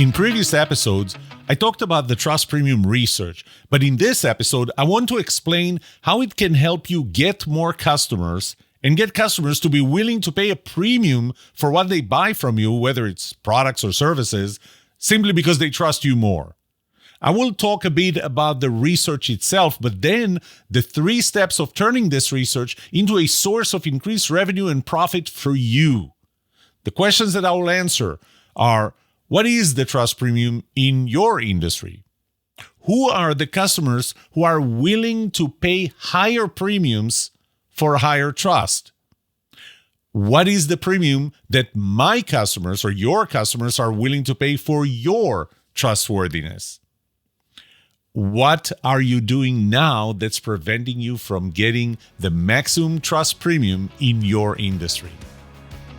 In previous episodes, I talked about the Trust Premium research, but in this episode, I want to explain how it can help you get more customers and get customers to be willing to pay a premium for what they buy from you, whether it's products or services, simply because they trust you more. I will talk a bit about the research itself, but then the 3 steps of turning this research into a source of increased revenue and profit for you. The questions that I will answer are: what is the trust premium in your industry? Who are the customers who are willing to pay higher premiums for higher trust? What is the premium that my customers or your customers are willing to pay for your trustworthiness? What are you doing now that's preventing you from getting the maximum trust premium in your industry?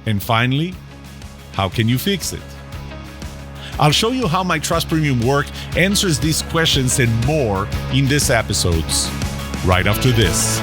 And finally, how can you fix it? I'll show you how my trust premium work answers these questions and more in this episodes, right after this.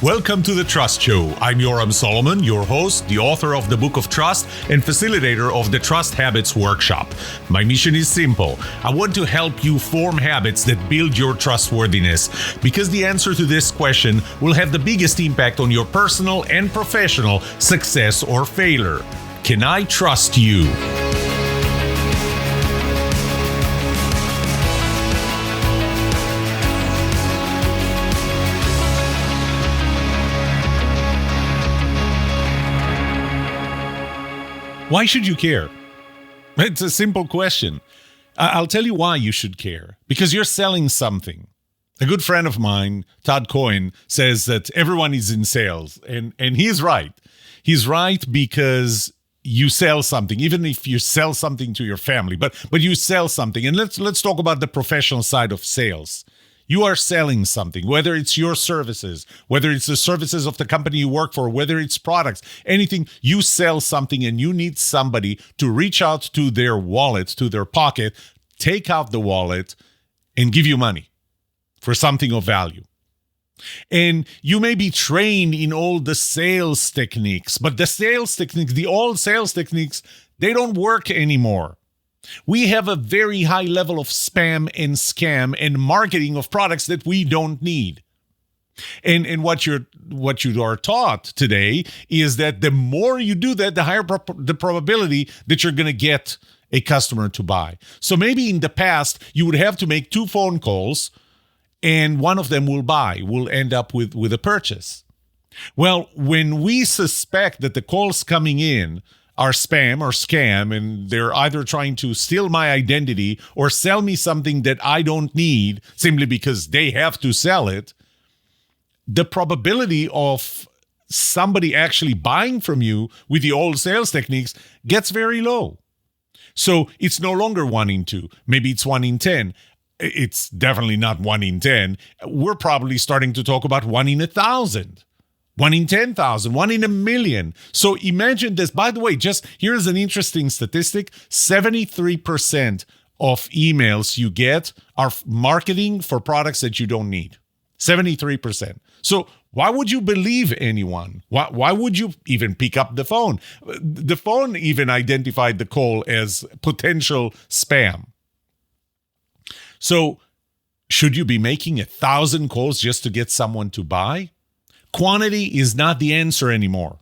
Welcome to The Trust Show. I'm Yoram Solomon, your host, the author of the Book of Trust, and facilitator of the Trust Habits Workshop. My mission is simple. I want to help you form habits that build your trustworthiness, because the answer to this question will have the biggest impact on your personal and professional success or failure. Can I trust you? Why should you care? It's a simple question. I'll tell you why you should care. Because you're selling something. A good friend of mine, Todd Cohen, says that everyone is in sales. And he's right. He's right because you sell something, even if you sell something to your family. But you sell something. And let's talk about the professional side of sales. You are selling something, whether it's your services, whether it's the services of the company you work for, whether it's products, anything. You sell something and you need somebody to reach out to their wallet, to their pocket, take out the wallet, and give you money for something of value. And you may be trained in all the sales techniques, but the old sales techniques, they don't work anymore. We have a very high level of spam and scam and marketing of products that we don't need. And what you are taught today is that the more you do that, the higher the probability that you're going to get a customer to buy. So maybe in the past, you would have to make 2 phone calls and one of them will end up with a purchase. Well, when we suspect that the calls coming in are spam or scam, and they're either trying to steal my identity or sell me something that I don't need simply because they have to sell it, the probability of somebody actually buying from you with the old sales techniques gets very low. So it's no longer 1 in 2. Maybe it's 1 in 10. It's definitely not 1 in 10. We're probably starting to talk about 1 in 1,000. 1 in 10,000, 1 in 1,000,000. So imagine this. By the way, just here's an interesting statistic. 73% of emails you get are marketing for products that you don't need. 73%. So why would you believe anyone? Why would you even pick up the phone? The phone even identified the call as potential spam. So should you be making 1,000 calls just to get someone to buy? Quantity is not the answer anymore.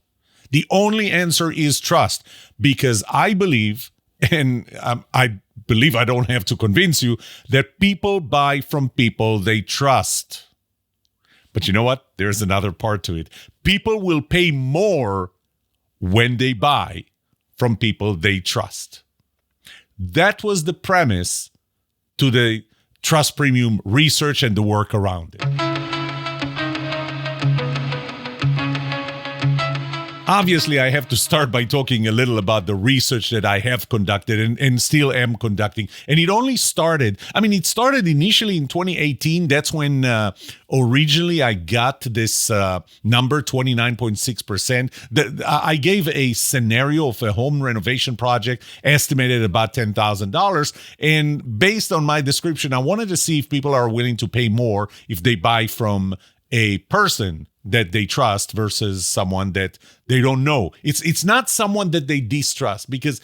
The only answer is trust, because I believe, and I believe I don't have to convince you, that people buy from people they trust. But you know what? There's another part to it. People will pay more when they buy from people they trust. That was the premise to the Trust Premium research and the work around it. Obviously, I have to start by talking a little about the research that I have conducted and still am conducting. And it started initially in 2018. That's when originally I got this number, 29.6%. I gave a scenario of a home renovation project estimated at about $10,000. And based on my description, I wanted to see if people are willing to pay more if they buy from a person that they trust versus someone that they don't know. It's not someone that they distrust, because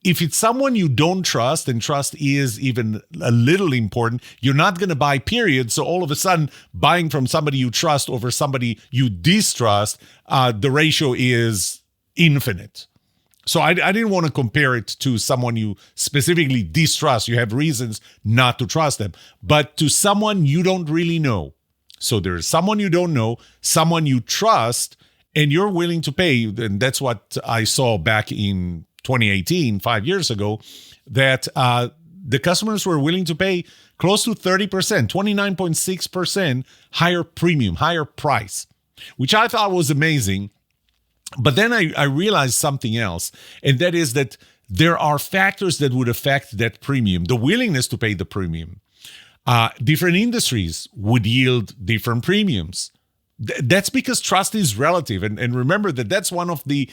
if it's someone you don't trust, and trust is even a little important, you're not going to buy, period. So all of a sudden, buying from somebody you trust over somebody you distrust, the ratio is infinite. So I didn't want to compare it to someone you specifically distrust. You have reasons not to trust them. But to someone you don't really know. So there's someone you don't know, someone you trust, and you're willing to pay. And that's what I saw back in 2018, 5 years ago, that the customers were willing to pay close to 30%, 29.6% higher premium, higher price, which I thought was amazing. But then I realized something else, and that is that there are factors that would affect that premium, the willingness to pay the premium. Different industries would yield different premiums. That's because trust is relative. And remember that that's one of the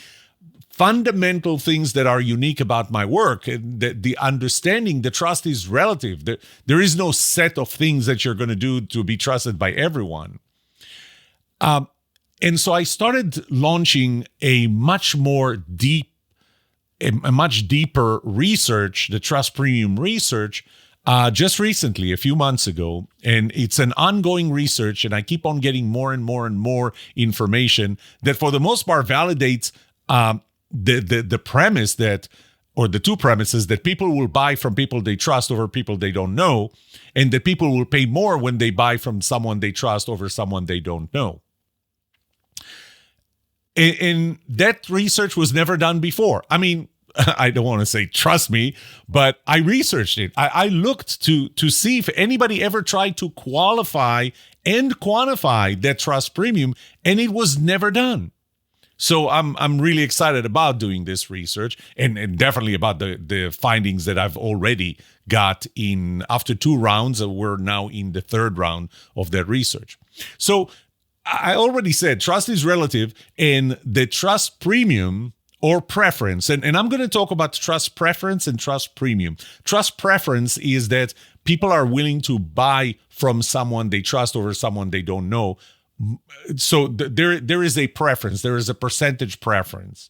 fundamental things that are unique about my work, the understanding that trust is relative. There is no set of things that you're going to do to be trusted by everyone. And so I started launching a much deeper research, the Trust Premium research, just recently, a few months ago. And it's an ongoing research, and I keep on getting more and more and more information that for the most part validates the premise that, or the two premises, that people will buy from people they trust over people they don't know, and that people will pay more when they buy from someone they trust over someone they don't know. And that research was never done before. I mean, I don't want to say trust me, but I researched it. I looked to see if anybody ever tried to qualify and quantify that trust premium, and it was never done. So I'm really excited about doing this research, and definitely about the findings that I've already got in after 2 rounds. We're now in the 3rd round of that research. So I already said trust is relative, and the trust premium or preference, and I'm going to talk about trust preference and trust premium. Trust preference is that people are willing to buy from someone they trust over someone they don't know. So there is a preference, there is a percentage preference.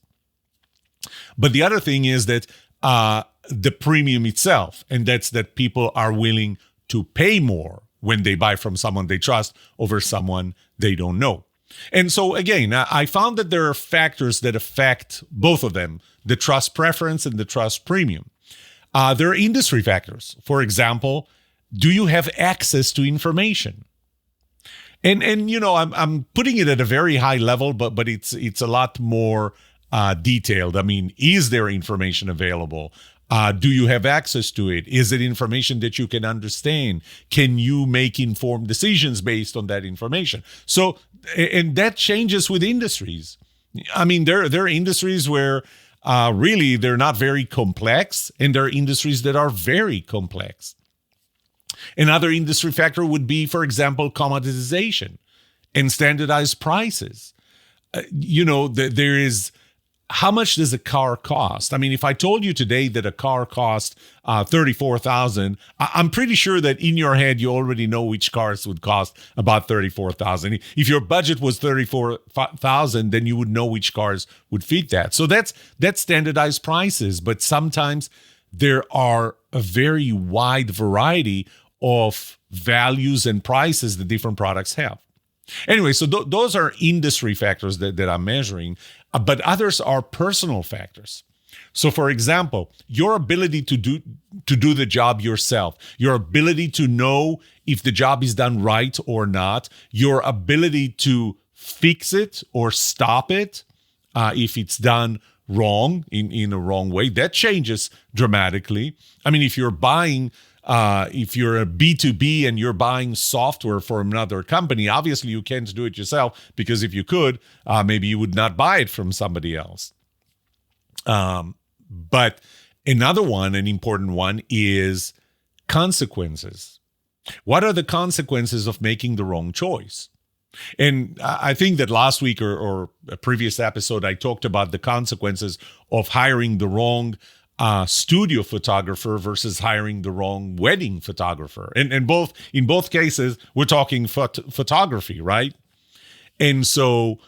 But the other thing is that the premium itself, and that's that people are willing to pay more when they buy from someone they trust over someone they don't know. And so again, I found that there are factors that affect both of them, the trust preference and the trust premium. There are industry factors. For example, do you have access to information? And you know, I'm putting it at a very high level, but it's a lot more detailed. I mean, is there information available? Do you have access to it? Is it information that you can understand? Can you make informed decisions based on that information? So, and that changes with industries. I mean, there are industries where really they're not very complex, and there are industries that are very complex. Another industry factor would be, for example, commoditization and standardized prices. There is, how much does a car cost? I mean, if I told you today that a car costs $34,000, I'm pretty sure that in your head you already know which cars would cost about $34,000. If your budget was $34,000, then you would know which cars would fit that. So that's standardized prices. But sometimes there are a very wide variety of values and prices that different products have. Anyway, so those are industry factors that I'm measuring, but others are personal factors. So, for example, your ability to do the job yourself, your ability to know if the job is done right or not, your ability to fix it or stop it if it's done wrong in a wrong way, that changes dramatically. I mean, if you're a B2B and you're buying software from another company, obviously you can't do it yourself, because if you could, maybe you would not buy it from somebody else. But another one, an important one, is consequences. What are the consequences of making the wrong choice? And I think that last week or a previous episode, I talked about the consequences of hiring the wrong studio photographer versus hiring the wrong wedding photographer. And in both cases, we're talking photography, right? And so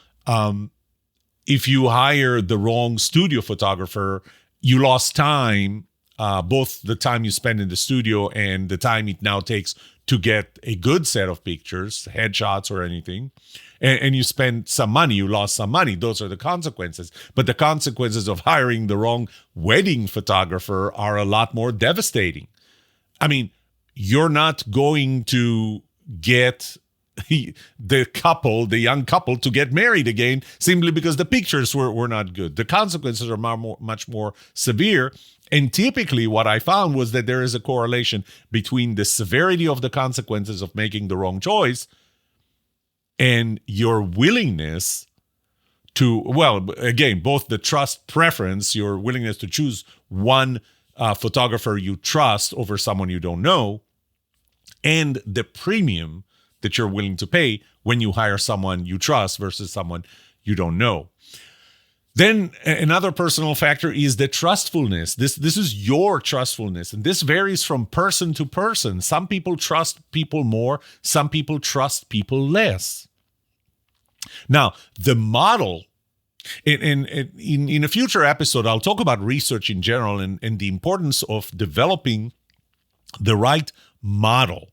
if you hire the wrong studio photographer, you lost time, both the time you spend in the studio and the time it now takes to get a good set of pictures, headshots or anything. And you spend some money, you lost some money. Those are the consequences. But the consequences of hiring the wrong wedding photographer are a lot more devastating. I mean, you're not going to get the young couple to get married again simply because the pictures were not good. The consequences are much more severe. And typically what I found was that there is a correlation between the severity of the consequences of making the wrong choice and your willingness to, well, again, both the trust preference, your willingness to choose one photographer you trust over someone you don't know, and the premium that you're willing to pay when you hire someone you trust versus someone you don't know. Then another personal factor is the trustfulness. This is your trustfulness, and this varies from person to person. Some people trust people more, some people trust people less. Now, the model, in a future episode, I'll talk about research in general and the importance of developing the right model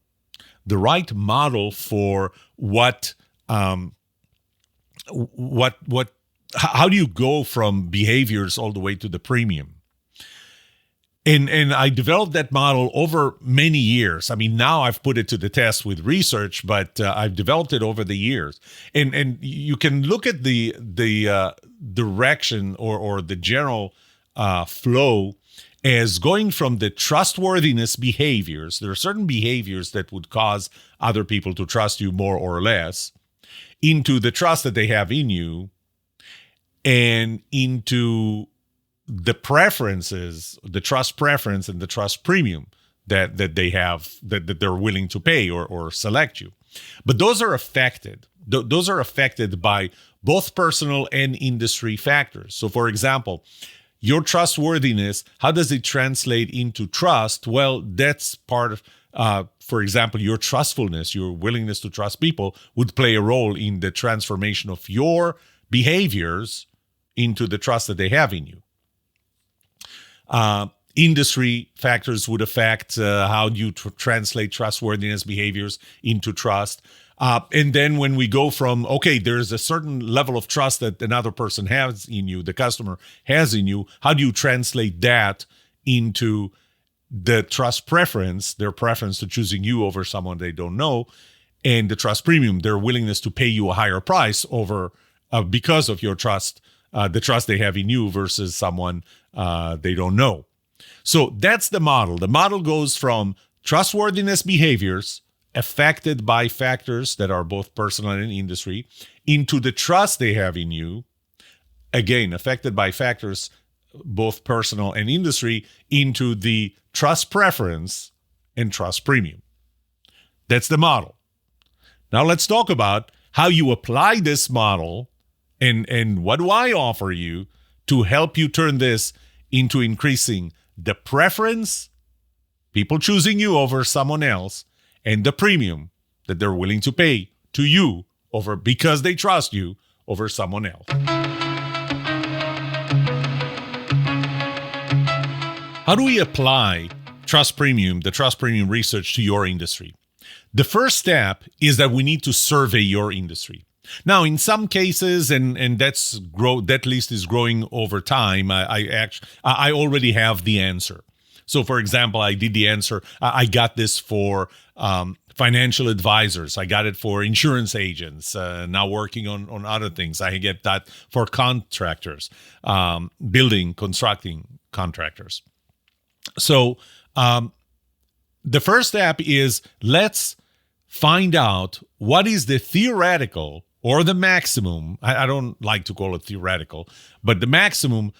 for how do you go from behaviors all the way to the premium? And I developed that model over many years. I mean, now I've put it to the test with research, but I've developed it over the years. And you can look at the direction or the general flow as going from the trustworthiness behaviors. There are certain behaviors that would cause other people to trust you more or less, into the trust that they have in you, and into the preferences, the trust preference and the trust premium that they have, that they're willing to pay or select you. But those are affected. Those are affected by both personal and industry factors. So for example, your trustworthiness, how does it translate into trust? Well, that's part of, for example, your trustfulness, your willingness to trust people would play a role in the transformation of your behaviors into the trust that they have in you. Industry factors would affect how you translate trustworthiness behaviors into trust. And then when we go from, okay, there's a certain level of trust that another person has in you, the customer has in you, how do you translate that into the trust preference, their preference to choosing you over someone they don't know, and the trust premium, their willingness to pay you a higher price over because of your trust, the trust they have in you versus someone they don't know. So that's the model. The model goes from trustworthiness behaviors affected by factors that are both personal and industry into the trust they have in you, again, affected by factors both personal and industry, into the trust preference and trust premium. That's the model. Now let's talk about how you apply this model and what do I offer you to help you turn this into increasing the preference, people choosing you over someone else, and the premium that they're willing to pay to you over because they trust you over someone else. How do we apply trust premium, the trust premium research to your industry? The first step is that we need to survey your industry. Now, in some cases, and that list is growing over time, I already have the answer. So, for example, I did the answer. I got this for financial advisors. I got it for insurance agents. Now working on other things. I get that for contractors, building, constructing contractors. So, the first step is let's find out what is the theoretical or the maximum, I don't like to call it theoretical, but the maximum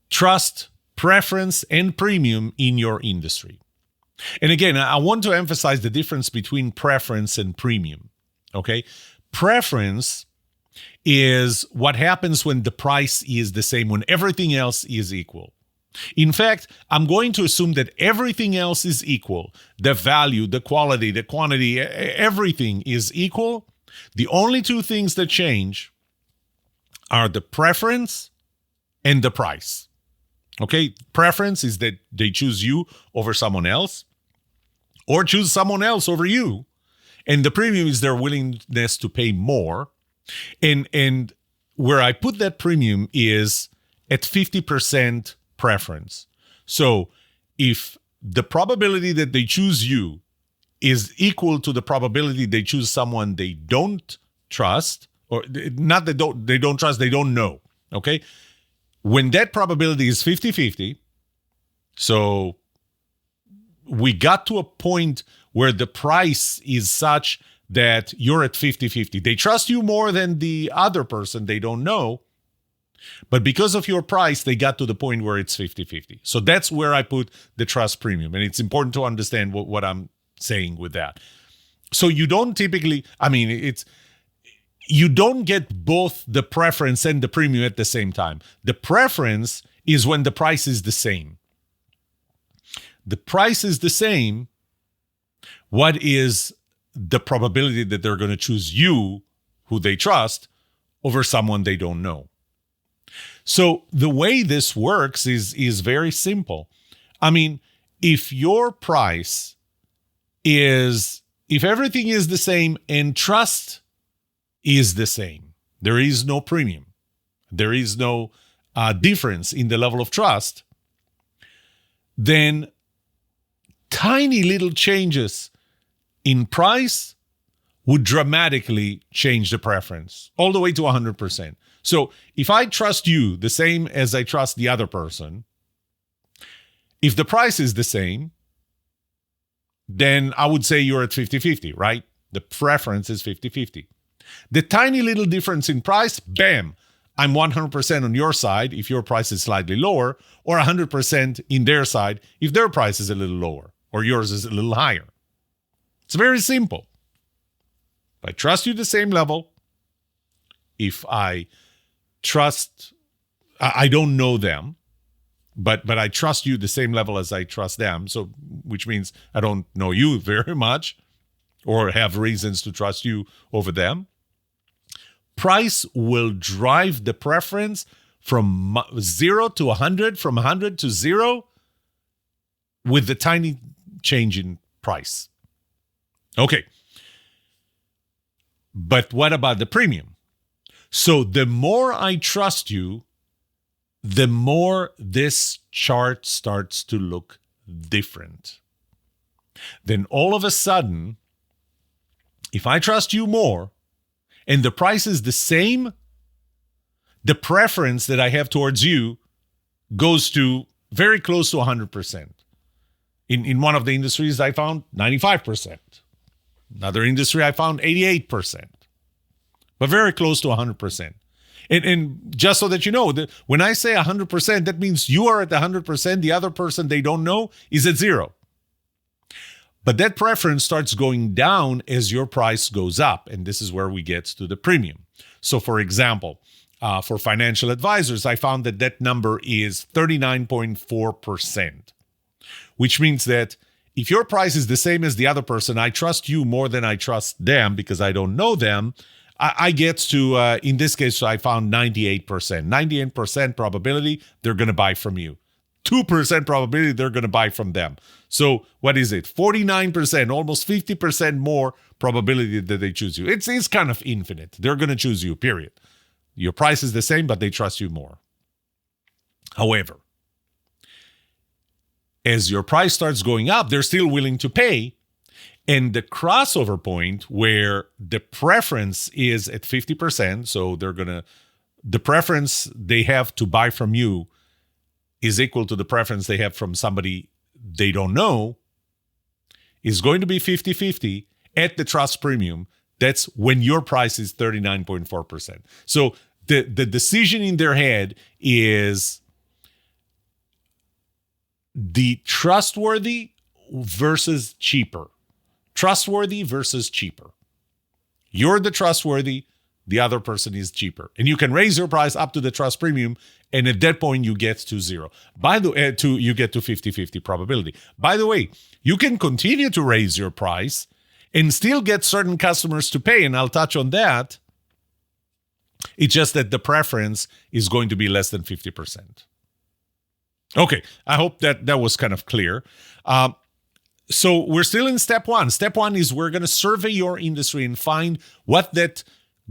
trust, preference, and premium in your industry. And again, I want to emphasize the difference between preference and premium, okay? Preference is what happens when the price is the same, when everything else is equal. In fact, I'm going to assume that everything else is equal. The value, the quality, the quantity, everything is equal. The only two things that change are the preference and the price. Okay, preference is that they choose you over someone else or choose someone else over you. And the premium is their willingness to pay more. And where I put that premium is at 50% preference. So if the probability that they choose you is equal to the probability they choose someone they don't trust, or not that they don't trust, they don't know, okay? When that probability is 50-50, so we got to a point where the price is such that you're at 50-50. They trust you more than the other person they don't know, but because of your price, they got to the point where it's 50-50. So that's where I put the trust premium. And it's important to understand what I'm saying with that. So you don't typically, you don't get both the preference and the premium at the same time. The preference is when the price is the same. The price is the same. What is the probability that they're going to choose you, who they trust, over someone they don't know? So the way this works is very simple. If your price if everything is the same and trust is the same, there is no premium, there is no difference in the level of trust, then tiny little changes in price would dramatically change the preference all the way to 100%. So if I trust you the same as I trust the other person, if the price is the same, then I would say you're at 50-50, right? The preference is 50-50. The tiny little difference in price, bam, I'm 100% on your side if your price is slightly lower, or 100% in their side if their price is a little lower or yours is a little higher. It's very simple. If I trust you the same level, if I don't know them, but I trust you the same level as I trust them, so which means I don't know you very much or have reasons to trust you over them, price will drive the preference from 0 to 100, from 100 to 0 with the tiny change in price. Okay. But what about the premium? So the more I trust you, the more this chart starts to look different. Then all of a sudden, if I trust you more and the price is the same, the preference that I have towards you goes to very close to 100%. In one of the industries, I found 95%. Another industry, I found 88%. But very close to 100%. And just so that you know, when I say 100%, that means you are at 100%. The other person they don't know is at 0. But that preference starts going down as your price goes up. And this is where we get to the premium. So for example, for financial advisors, I found that number is 39.4%, which means that if your price is the same as the other person, I trust you more than I trust them because I don't know them. I get to, in this case, I found 98%. 98% probability they're going to buy from you. 2% probability they're going to buy from them. So what is it? 49%, almost 50% more probability that they choose you. It's kind of infinite. They're going to choose you, period. Your price is the same, but they trust you more. However, as your price starts going up, they're still willing to pay. And the crossover point where the preference is at 50%, so the preference they have to buy from you is equal to the preference they have from somebody they don't know, is going to be 50-50 at the trust premium. That's when your price is 39.4%. So the decision in their head is the trustworthy versus cheaper. Trustworthy versus cheaper. You're the trustworthy, the other person is cheaper. And you can raise your price up to the trust premium, and at that point you get to 0. By the way, you get to 50-50 probability. By the way, you can continue to raise your price and still get certain customers to pay. And I'll touch on that. It's just that the preference is going to be less than 50%. Okay, I hope that was kind of clear. So we're still in step one. Step one is we're going to survey your industry and find what that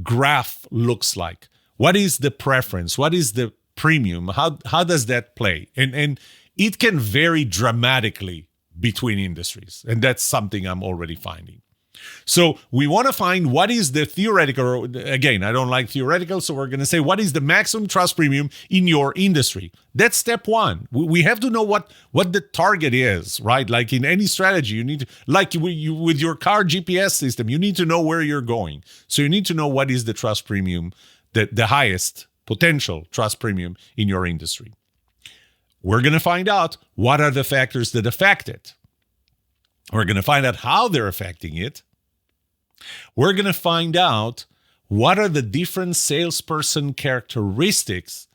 graph looks like. What is the preference? What is the premium? How does that play? And it can vary dramatically between industries. And that's something I'm already finding. So we want to find what is the theoretical, again, I don't like theoretical, so we're going to say what is the maximum trust premium in your industry. That's step one. We have to know what the target is, right? Like in any strategy, you need to, like with your car GPS system, you need to know where you're going. So you need to know what is the trust premium, the highest potential trust premium in your industry. We're going to find out what are the factors that affect it. We're going to find out how they're affecting it. We're going to find out what are the different salesperson characteristics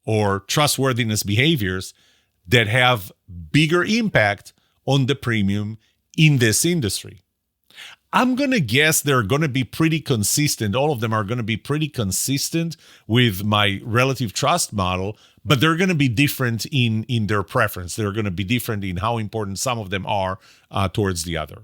or trustworthiness behaviors that have bigger impact on the premium in this industry. I'm going to guess they're going to be pretty consistent. All of them are going to be pretty consistent with my relative trust model, but they're going to be different in their preference. They're going to be different in how important some of them are towards the other.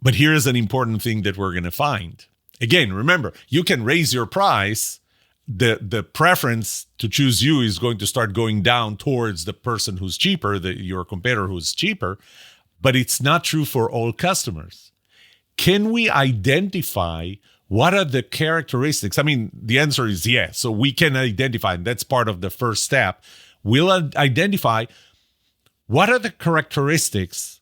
But here's an important thing that we're going to find. Again, remember, you can raise your price. The preference to choose you is going to start going down towards the person who's cheaper, your competitor who's cheaper. But it's not true for all customers. Can we identify what are the characteristics? I mean, the answer is yes. So we can identify, and that's part of the first step. We'll identify what are the characteristics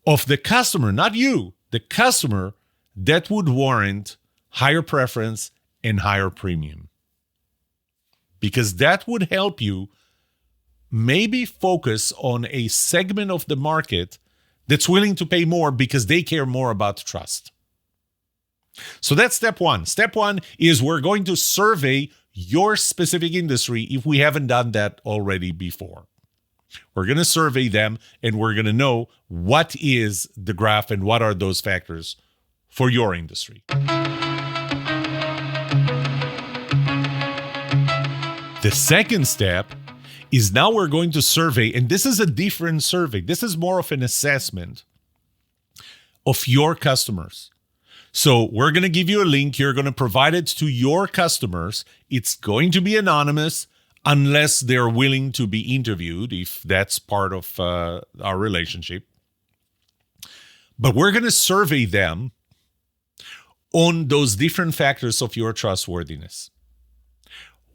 of the customer, not you, the customer, that would warrant higher preference and higher premium. Because that would help you maybe focus on a segment of the market that's willing to pay more because they care more about trust. So that's step one. Step one is we're going to survey your specific industry if we haven't done that already before. We're going to survey them and we're going to know what is the graph and what are those factors for your industry. The second step is now we're going to survey, and this is a different survey. This is more of an assessment of your customers. So we're going to give you a link. You're going to provide it to your customers. It's going to be anonymous unless they're willing to be interviewed, if that's part of our relationship. But we're going to survey them on those different factors of your trustworthiness.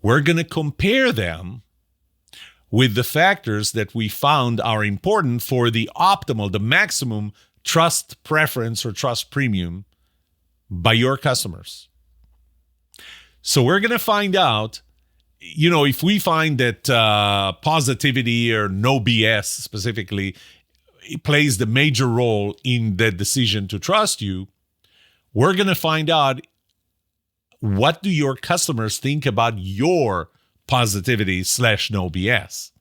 We're going to compare them with the factors that we found are important for the optimal, the maximum trust preference or trust premium by your customers. So we're going to find out, if we find that positivity or no BS specifically plays the major role in the decision to trust you, we're going to find out what do your customers think about your positivity / no BS.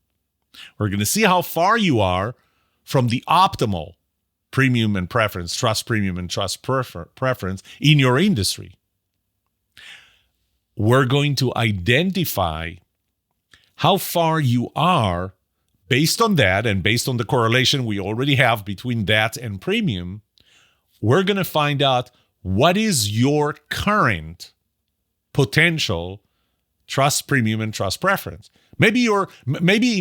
We're going to see how far you are from the optimal premium and preference, trust premium and trust preference in your industry. We're going to identify how far you are based on that and based on the correlation we already have between that and premium. We're going to find out what is your current potential trust premium and trust preference. Maybe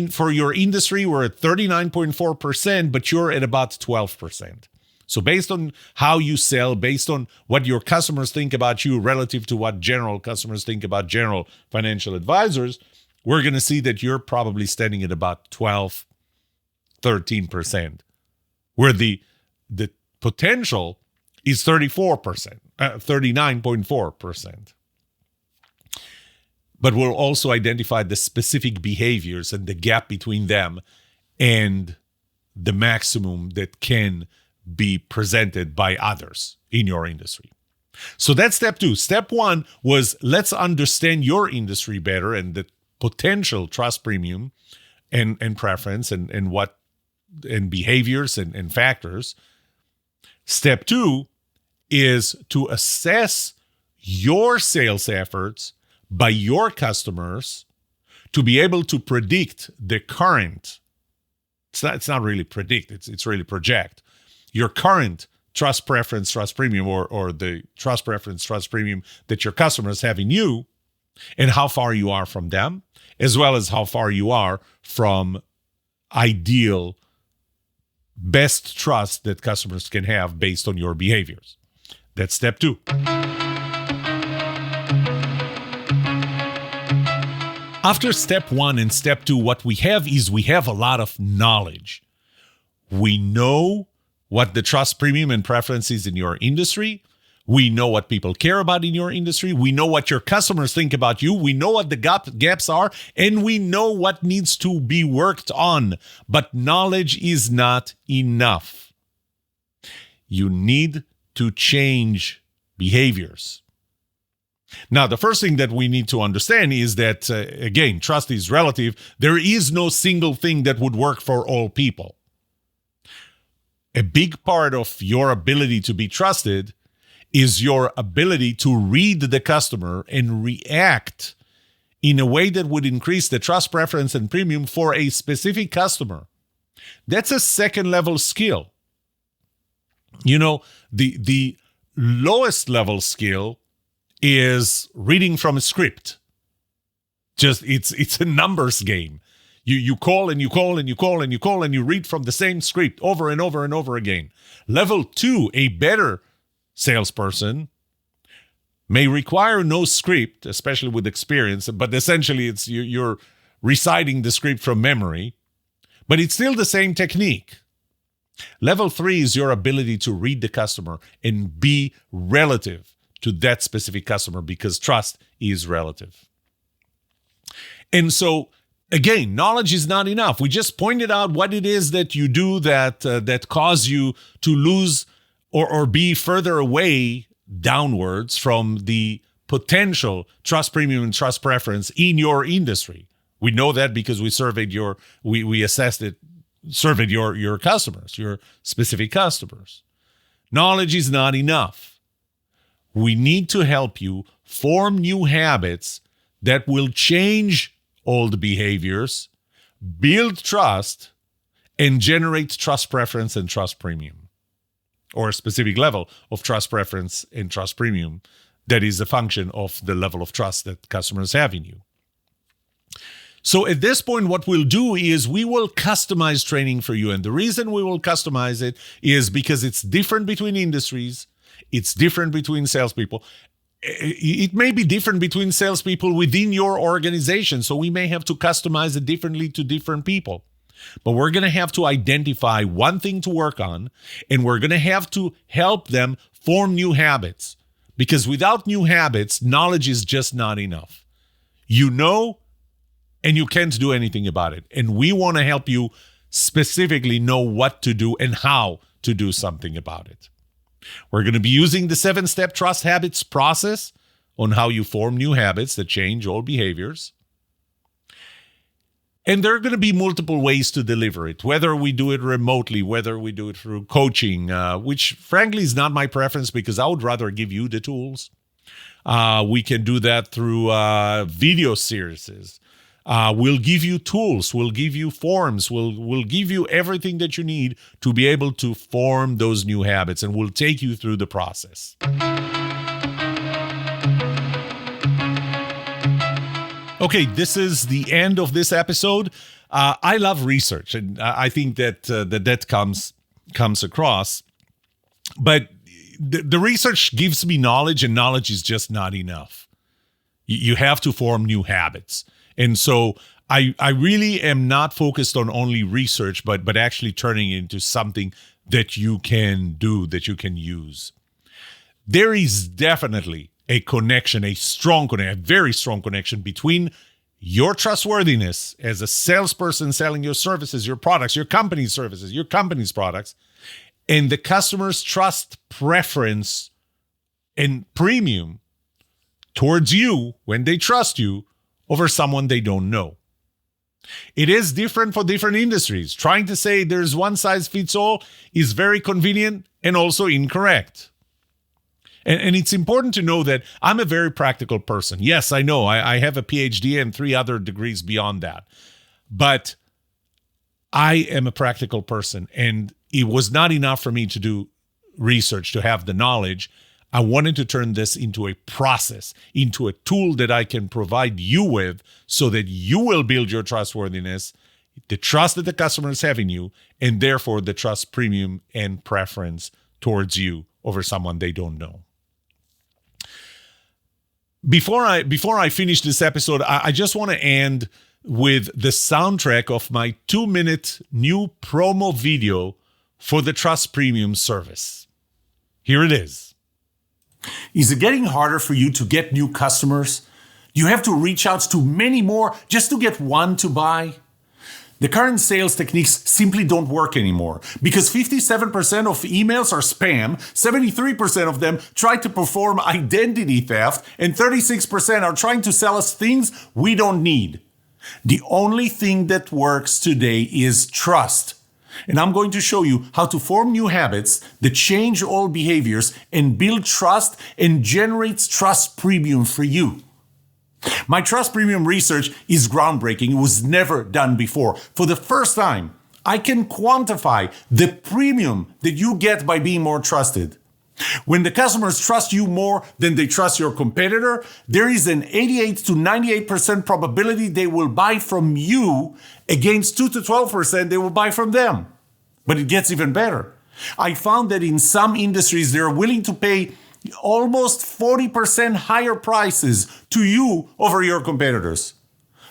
for your industry, we're at 39.4%, but you're at about 12%. So based on how you sell, based on what your customers think about you relative to what general customers think about general financial advisors, we're going to see that you're probably standing at about 12, 13%, where the potential is 34%, 39.4%. But we'll also identify the specific behaviors and the gap between them and the maximum that can be presented by others in your industry. So that's step two. Step one was let's understand your industry better and the potential trust premium and preference and behaviors and factors. Step 2 is to assess your sales efforts by your customers to be able to predict the current. It's not really predict, it's really project your current trust preference, trust premium, or the trust preference, trust premium that your customers have in you, and how far you are from them, as well as how far you are from ideal best trust that customers can have based on your behaviors. That's step 2. After step 1 and step 2, what we have a lot of knowledge. We know what the trust premium and preference is in your industry. We know what people care about in your industry. We know what your customers think about you. We know what the gaps are, and we know what needs to be worked on. But knowledge is not enough. You need to change behaviors. Now, the first thing that we need to understand is that, again, trust is relative. There is no single thing that would work for all people. A big part of your ability to be trusted is your ability to read the customer and react in a way that would increase the trust preference and premium for a specific customer. That's a second level skill. You know, the lowest level skill is reading from a script. Just it's a numbers game. You call and you call and you call and you call and you read from the same script over and over and over again. Level 2, a better salesperson, may require no script, especially with experience, but essentially it's you're reciting the script from memory, but it's still the same technique. Level 3 is your ability to read the customer and be relative to that specific customer, because trust is relative. And so, again, knowledge is not enough. We just pointed out what it is that you do that cause you to lose or be further away downwards from the potential trust premium and trust preference in your industry. We know that because we surveyed we assessed it, surveyed your customers, your specific customers. Knowledge is not enough. We need to help you form new habits that will change old behaviors, build trust, and generate trust preference and trust premium, or a specific level of trust preference and trust premium that is a function of the level of trust that customers have in you. So at this point, what we'll do is we will customize training for you. And the reason we will customize it is because it's different between industries. It's different between salespeople. It may be different between salespeople within your organization. So we may have to customize it differently to different people. But we're going to have to identify one thing to work on, and we're going to have to help them form new habits. Because without new habits, knowledge is just not enough. You know, and you can't do anything about it. And we want to help you specifically know what to do and how to do something about it. We're going to be using the 7-step trust habits process on how you form new habits that change old behaviors. And there are going to be multiple ways to deliver it, whether we do it remotely, whether we do it through coaching, which frankly is not my preference because I would rather give you the tools. We can do that through video series. We'll give you tools, we'll give you forms, we'll give you everything that you need to be able to form those new habits, and we'll take you through the process. Okay, this is the end of this episode. I love research, and I think that comes across. But the research gives me knowledge, and knowledge is just not enough. You have to form new habits. And so I really am not focused on only research, but actually turning it into something that you can do, that you can use. There is definitely a connection, a very strong connection between your trustworthiness as a salesperson selling your services, your products, your company's services, your company's products, and the customer's trust preference and premium towards you when they trust you over someone they don't know. It is different for different industries. Trying to say there's one size fits all is very convenient and also incorrect. And it's important to know that I'm a very practical person. Yes, I know I have a PhD and 3 other degrees beyond that. But I am a practical person, and it was not enough for me to do research, to have the knowledge. I wanted to turn this into a process, into a tool that I can provide you with so that you will build your trustworthiness, the trust that the customers have in you, and therefore the trust premium and preference towards you over someone they don't know. Before I finish this episode, I just want to end with the soundtrack of my 2-minute new promo video for the Trust Premium service. Here it is. Is it getting harder for you to get new customers? Do you have to reach out to many more just to get one to buy? The current sales techniques simply don't work anymore because 57% of emails are spam, 73% of them try to perform identity theft, and 36% are trying to sell us things we don't need. The only thing that works today is trust. And I'm going to show you how to form new habits that change old behaviors and build trust and generates trust premium for you. My trust premium research is groundbreaking. It was never done before. For the first time, I can quantify the premium that you get by being more trusted. When the customers trust you more than they trust your competitor, there is an 88 to 98% probability they will buy from you against 2 to 12% they will buy from them. But it gets even better. I found that in some industries, they're willing to pay almost 40% higher prices to you over your competitors.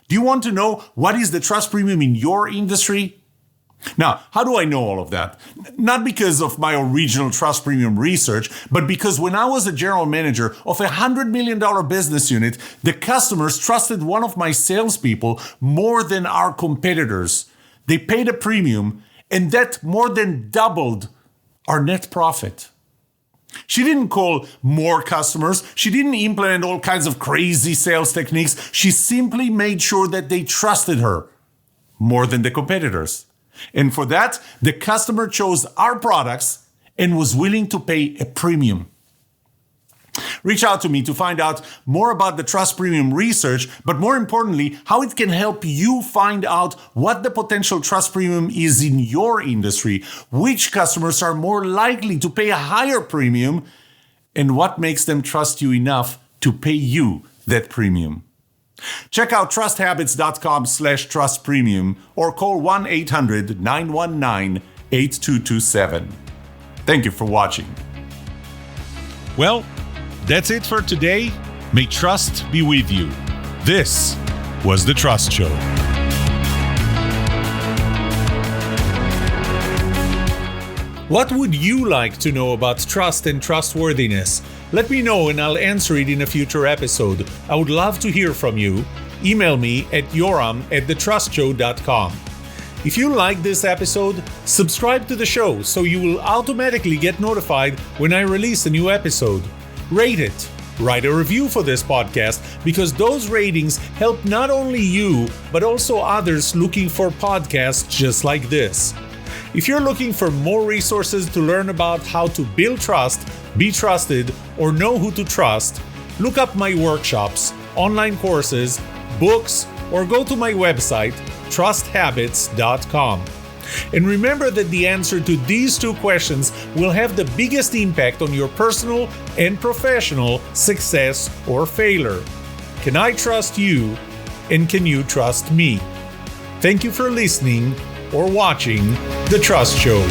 Do you want to know what is the trust premium in your industry? Now, how do I know all of that? Not because of my original trust premium research, but because when I was a general manager of a $100 million business unit, the customers trusted one of my salespeople more than our competitors. They paid a premium, and that more than doubled our net profit. She didn't call more customers. She didn't implement all kinds of crazy sales techniques. She simply made sure that they trusted her more than the competitors. And for that, the customer chose our products and was willing to pay a premium. Reach out to me to find out more about the Trust Premium research, but more importantly, how it can help you find out what the potential Trust Premium is in your industry, which customers are more likely to pay a higher premium, and what makes them trust you enough to pay you that premium. Check out trusthabits.com/trustpremium or call 1-800-919-8227. Thank you for watching. Well, that's it for today. May trust be with you. This was The Trust Show. What would you like to know about trust and trustworthiness? Let me know and I'll answer it in a future episode. I would love to hear from you. Email me at yoram@thetrustshow.com. If you like this episode, subscribe to the show so you will automatically get notified when I release a new episode. Rate it. Write a review for this podcast because those ratings help not only you, but also others looking for podcasts just like this. If you're looking for more resources to learn about how to build trust, be trusted, or know who to trust, look up my workshops, online courses, books, or go to my website, trusthabits.com. And remember that the answer to these 2 questions will have the biggest impact on your personal and professional success or failure. Can I trust you? And can you trust me? Thank you for listening or watching The Trust Show.